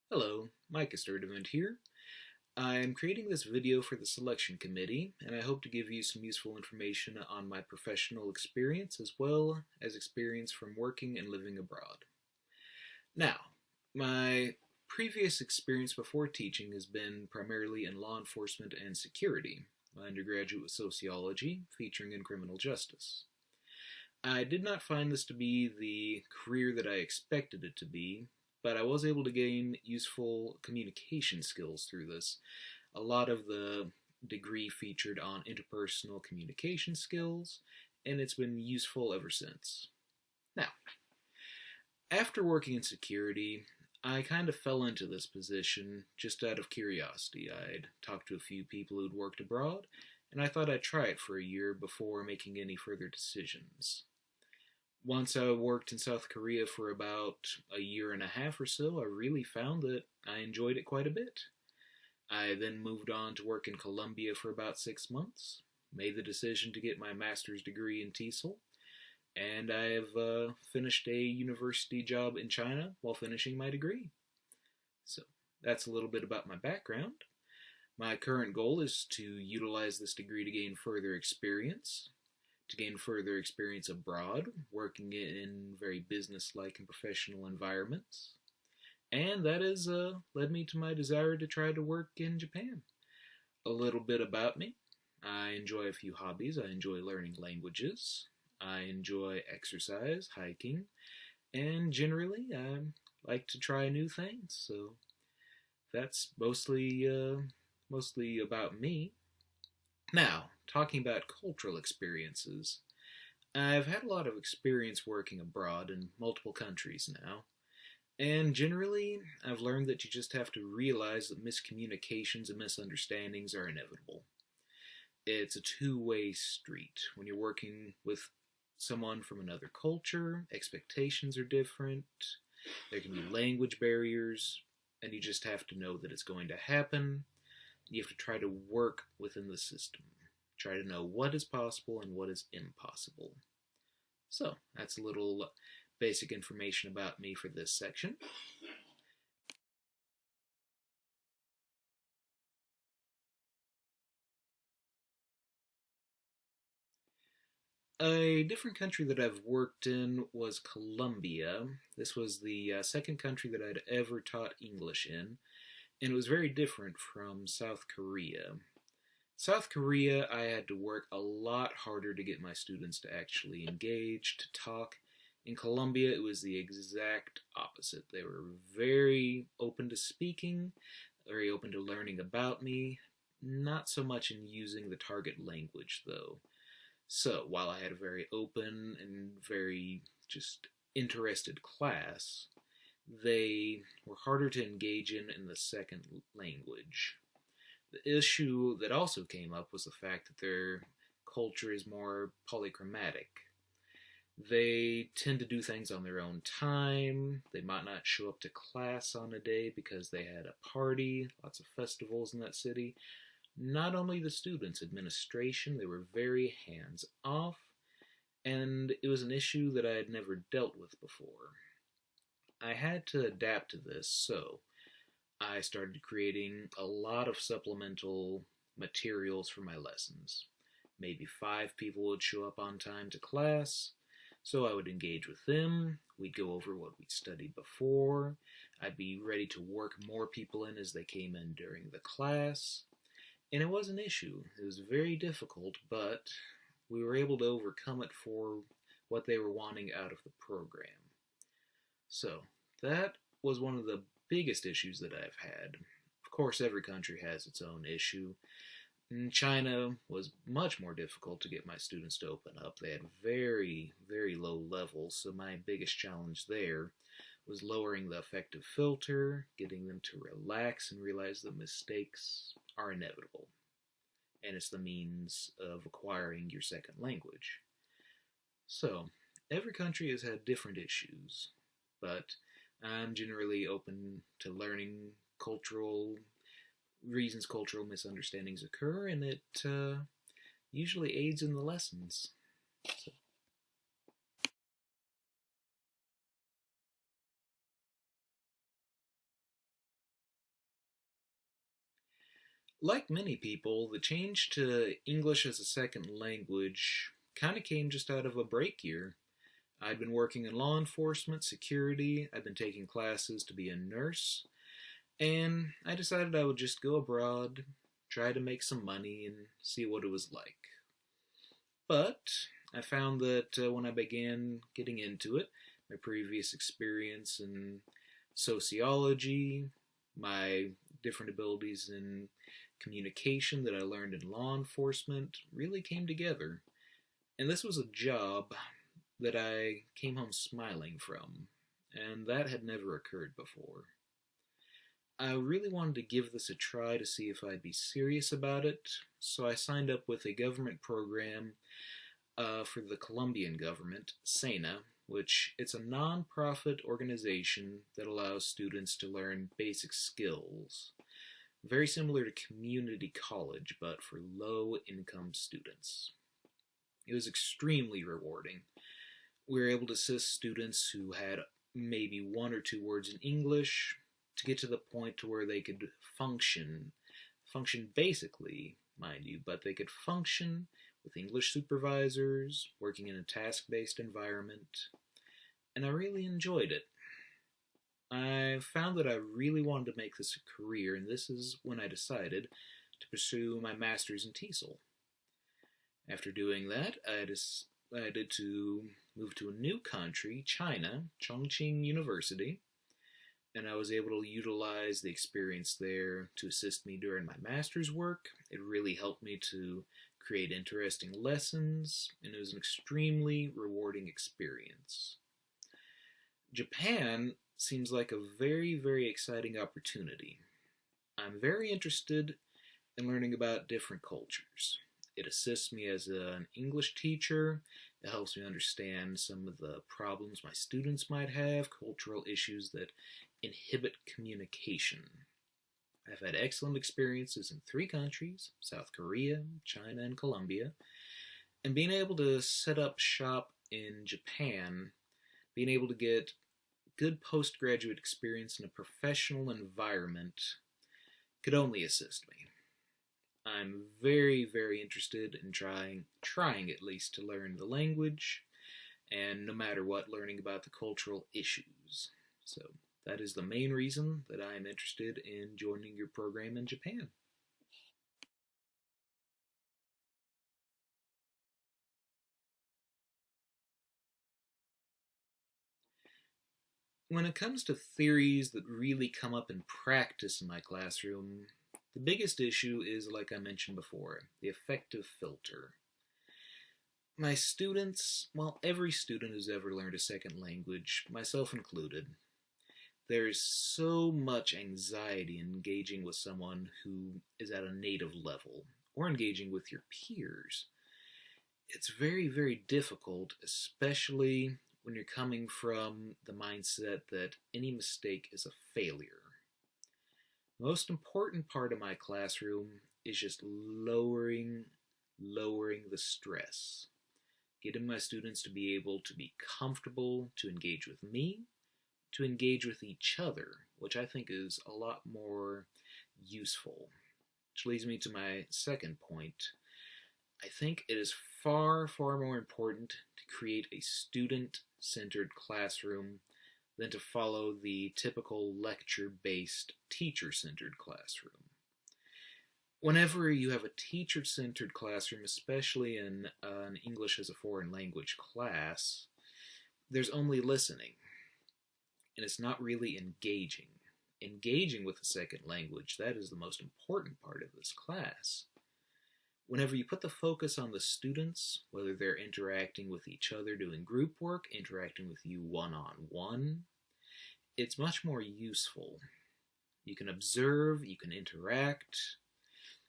Hello, Micah Sturdevants here. I am creating this video for the selection committee, and I hope to give you some useful information on my professional experience as well as experience from working and living abroad. Now, my previous experience before teaching has been primarily in law enforcement and security. My undergraduate was sociology, featuring in criminal justice. I did not find this to be the career that I expected it to be, but I was able to gain useful communication skills through this. A lot of the degree featured on interpersonal communication skills, and it's been useful ever since. Now, after working in security, I kind of fell into this position just out of curiosity. I'd talked to a few people who'd worked abroad, and I thought I'd try it for a year before making any further decisions. Once I worked in South Korea for about a year and a half or so, I really found that I enjoyed it quite a bit. I then moved on to work in Colombia for about 6 months, made the decision to get my master's degree in TESOL, and I have finished a university job in China while finishing my degree. So that's a little bit about my background. My current goal is to utilize this degree to gain further experience, abroad, working in very business-like and professional environments. And that has led me to my desire to try to work in Japan. A little bit about me. I enjoy a few hobbies. I enjoy learning languages. I enjoy exercise, hiking, and generally I like to try new things. So that's mostly about me. Now, talking about cultural experiences, I've had a lot of experience working abroad in multiple countries now, and generally I've learned that you just have to realize that miscommunications and misunderstandings are inevitable. It's a two-way street. When you're working with someone from another culture, expectations are different, there can be language barriers, and you just have to know that it's going to happen. You have to try to work within the system. Try to know what is possible and what is impossible. So, that's a little basic information about me for this section. A different country that I've worked in was Colombia. This was the second country that I'd ever taught English in, and it was very different from South Korea. South Korea, I had to work a lot harder to get my students to actually engage, to talk. In Colombia, it was the exact opposite. They were very open to speaking, very open to learning about me, not so much in using the target language, though. So, while I had a very open and very just interested class, they were harder to engage in the second language. The issue that also came up was the fact that their culture is more polychromatic. They tend to do things on their own time. They might not show up to class on a day because they had a party, lots of festivals in that city. Not only the students, administration, they were very hands-off, and it was an issue that I had never dealt with before. I had to adapt to this, so I started creating a lot of supplemental materials for my lessons. Maybe 5 people would show up on time to class, so I would engage with them. We'd go over what we'd studied before. I'd be ready to work more people in as they came in during the class. And it was an issue. It was very difficult, but we were able to overcome it for what they were wanting out of the program. So, that was one of the biggest issues that I've had. Of course, every country has its own issue. China was much more difficult to get my students to open up. They had very, very low levels, so my biggest challenge there was lowering the affective filter, getting them to relax and realize that mistakes are inevitable. And it's the means of acquiring your second language. So, every country has had different issues, but I'm generally open to learning cultural reasons cultural misunderstandings occur, and it usually aids in the lessons. So. Like many people, the change to English as a second language kind of came just out of a break year. I'd been working in law enforcement, security, I'd been taking classes to be a nurse, and I decided I would just go abroad, try to make some money, and see what it was like. But I found that when I began getting into it, my previous experience in sociology, my different abilities in communication that I learned in law enforcement really came together. And this was a job that I came home smiling from, and that had never occurred before. I really wanted to give this a try to see if I'd be serious about it, so I signed up with a government program for the Colombian government, SENA, which it's a non-profit organization that allows students to learn basic skills, very similar to community college, but for low-income students. It was extremely rewarding. We were able to assist students who had maybe one or two words in English to get to the point to where they could function basically, mind you, but they could function with English supervisors, working in a task-based environment, and I really enjoyed it. I found that I really wanted to make this a career, and this is when I decided to pursue my master's in TESOL. After doing that, I decided to move to a new country, China, Chongqing University, and I was able to utilize the experience there to assist me during my master's work. It really helped me to create interesting lessons, and it was an extremely rewarding experience. Japan seems like a very, very exciting opportunity. I'm very interested in learning about different cultures. It assists me as an English teacher. It helps me understand some of the problems my students might have, cultural issues that inhibit communication. I've had excellent experiences in 3 countries, South Korea, China, and Colombia, and being able to set up shop in Japan, being able to get good postgraduate experience in a professional environment could only assist me. I'm very, very interested in trying at least to learn the language, and no matter what, learning about the cultural issues. So that is the main reason that I am interested in joining your program in Japan. When it comes to theories that really come up in practice in my classroom, the biggest issue is, like I mentioned before, the affective filter. My students, well, every student who's ever learned a second language, myself included, there's so much anxiety in engaging with someone who is at a native level, or engaging with your peers. It's very, very difficult, especially when you're coming from the mindset that any mistake is a failure. The most important part of my classroom is just lowering the stress. Getting my students to be able to be comfortable to engage with me, to engage with each other, which I think is a lot more useful. Which leads me to my second point. I think it is far, far more important to create a student-centered classroom than to follow the typical lecture-based teacher-centered classroom. Whenever you have a teacher-centered classroom, especially in an English as a foreign language class, there's only listening, and it's not really engaging. Engaging with a second language, that is the most important part of this class. Whenever you put the focus on the students, whether they're interacting with each other doing group work, interacting with you one-on-one, it's much more useful. You can observe, you can interact,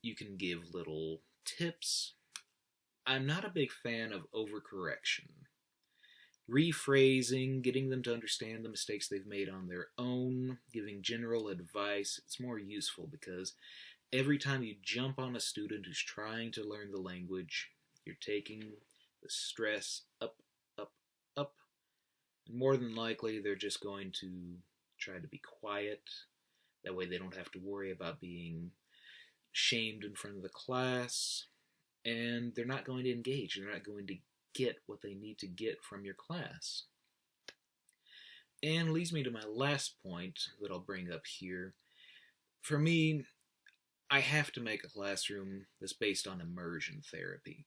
you can give little tips. I'm not a big fan of overcorrection. Rephrasing, getting them to understand the mistakes they've made on their own, giving general advice, it's more useful because every time you jump on a student who's trying to learn the language, you're taking the stress up, up, up. And more than likely, they're just going to try to be quiet. That way they don't have to worry about being shamed in front of the class, and they're not going to engage. They're not going to get what they need to get from your class. And leads me to my last point that I'll bring up here. For me, I have to make a classroom that's based on immersion therapy.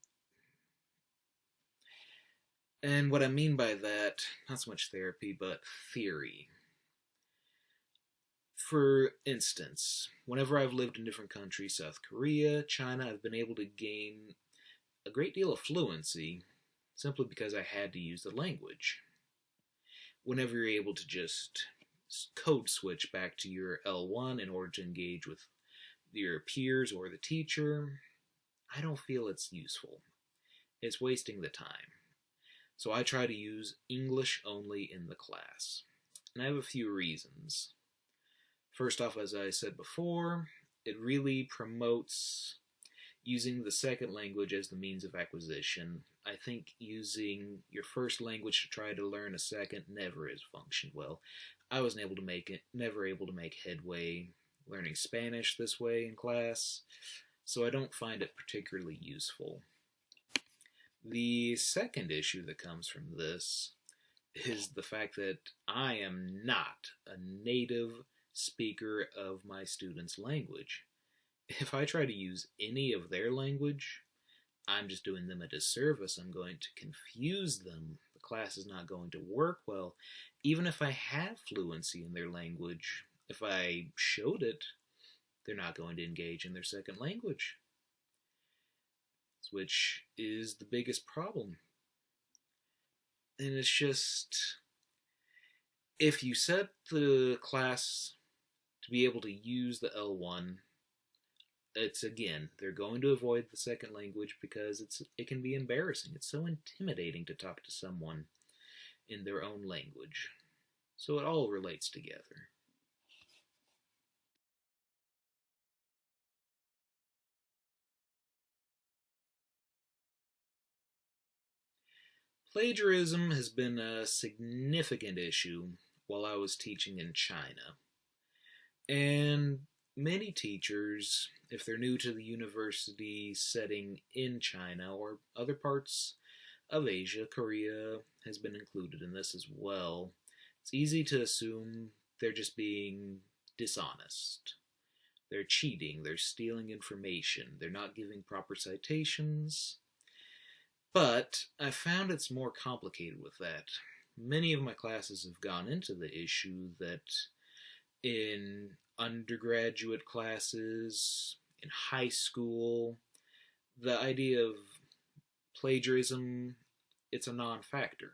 And what I mean by that, not so much therapy, but theory. For instance, whenever I've lived in different countries, South Korea, China, I've been able to gain a great deal of fluency simply because I had to use the language. Whenever you're able to just code switch back to your L1 in order to engage with your peers or the teacher, I don't feel it's useful. It's wasting the time. So I try to use English only in the class. And I have a few reasons. First off, as I said before, it really promotes using the second language as the means of acquisition. I think using your first language to try to learn a second never has functioned well. I wasn't able to never able to make headway learning Spanish this way in class, so I don't find it particularly useful. The second issue that comes from this is the fact that I am not a native speaker of my students' language. If I try to use any of their language, I'm just doing them a disservice. I'm going to confuse them. The class is not going to work well. Even if I have fluency in their language, if I showed it, they're not going to engage in their second language, which is the biggest problem. And it's just, if you set the class to be able to use the L1, it's again, they're going to avoid the second language because it can be embarrassing. It's so intimidating to talk to someone in their own language. So it all relates together. Plagiarism has been a significant issue while I was teaching in China. And many teachers, if they're new to the university setting in China or other parts of Asia, Korea has been included in this as well, it's easy to assume they're just being dishonest. They're cheating, they're stealing information, they're not giving proper citations. But I found it's more complicated with that. Many of my classes have gone into the issue that in undergraduate classes, in high school, the idea of plagiarism, it's a non-factor.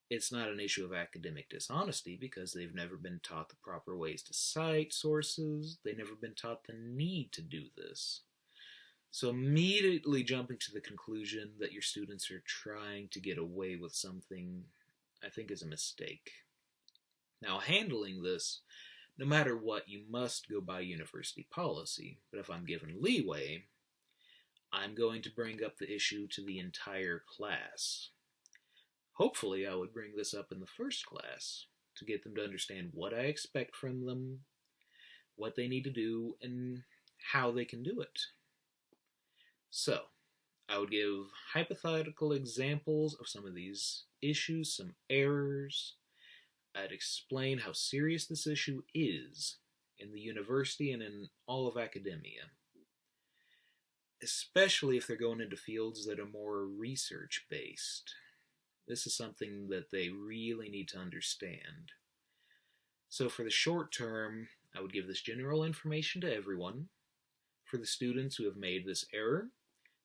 It's not an issue of academic dishonesty because they've never been taught the proper ways to cite sources. They've never been taught the need to do this. So immediately jumping to the conclusion that your students are trying to get away with something, I think is a mistake. Now, handling this, no matter what, you must go by university policy. But if I'm given leeway, I'm going to bring up the issue to the entire class. Hopefully, I would bring this up in the first class to get them to understand what I expect from them, what they need to do, and how they can do it. So, I would give hypothetical examples of some of these issues, some errors. I'd explain how serious this issue is in the university and in all of academia, especially if they're going into fields that are more research-based. This is something that they really need to understand. So for the short term, I would give this general information to everyone. For the students who have made this error,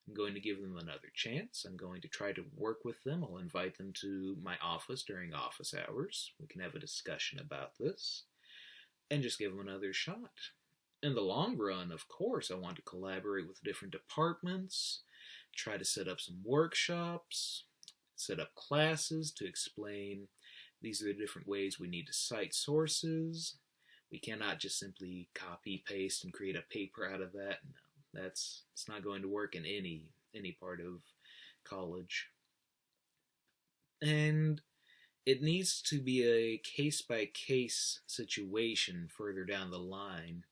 I'm going to give them another chance. I'm going to try to work with them. I'll invite them to my office during office hours. We can have a discussion about this and just give them another shot. In the long run, of course, I want to collaborate with different departments, try to set up some workshops, set up classes to explain these are the different ways we need to cite sources. We cannot just simply copy, paste, and create a paper out of that. No, it's not going to work in any part of college. And it needs to be a case-by-case situation further down the line.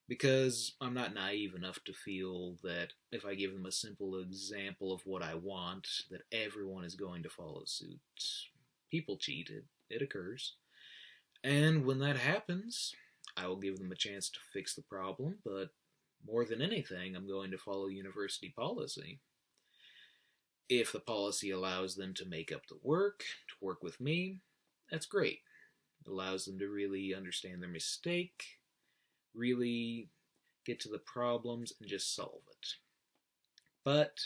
because I'm not naive enough to feel that if I give them a simple example of what I want, that everyone is going to follow suit. People cheat, it occurs. And when that happens, I will give them a chance to fix the problem, but more than anything, I'm going to follow university policy. If the policy allows them to make up the work, to work with me, that's great. It allows them to really understand their mistake, really get to the problems, and just solve it. But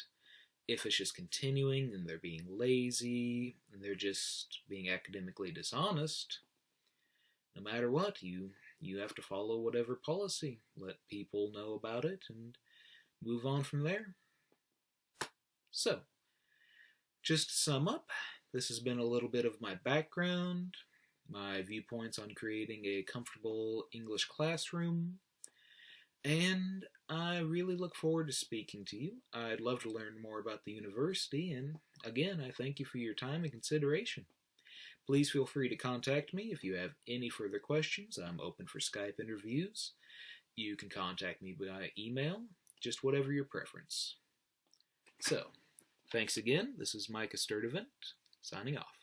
if it's just continuing and they're being lazy and they're just being academically dishonest, no matter what, you have to follow whatever policy. Let people know about it and move on from there. So, just to sum up, this has been a little bit of my background, my viewpoints on creating a comfortable English classroom, and I really look forward to speaking to you. I'd love to learn more about the university, and again, I thank you for your time and consideration. Please feel free to contact me if you have any further questions. I'm open for Skype interviews. You can contact me via email, just whatever your preference. So, thanks again. This is Micah Sturdevant, signing off.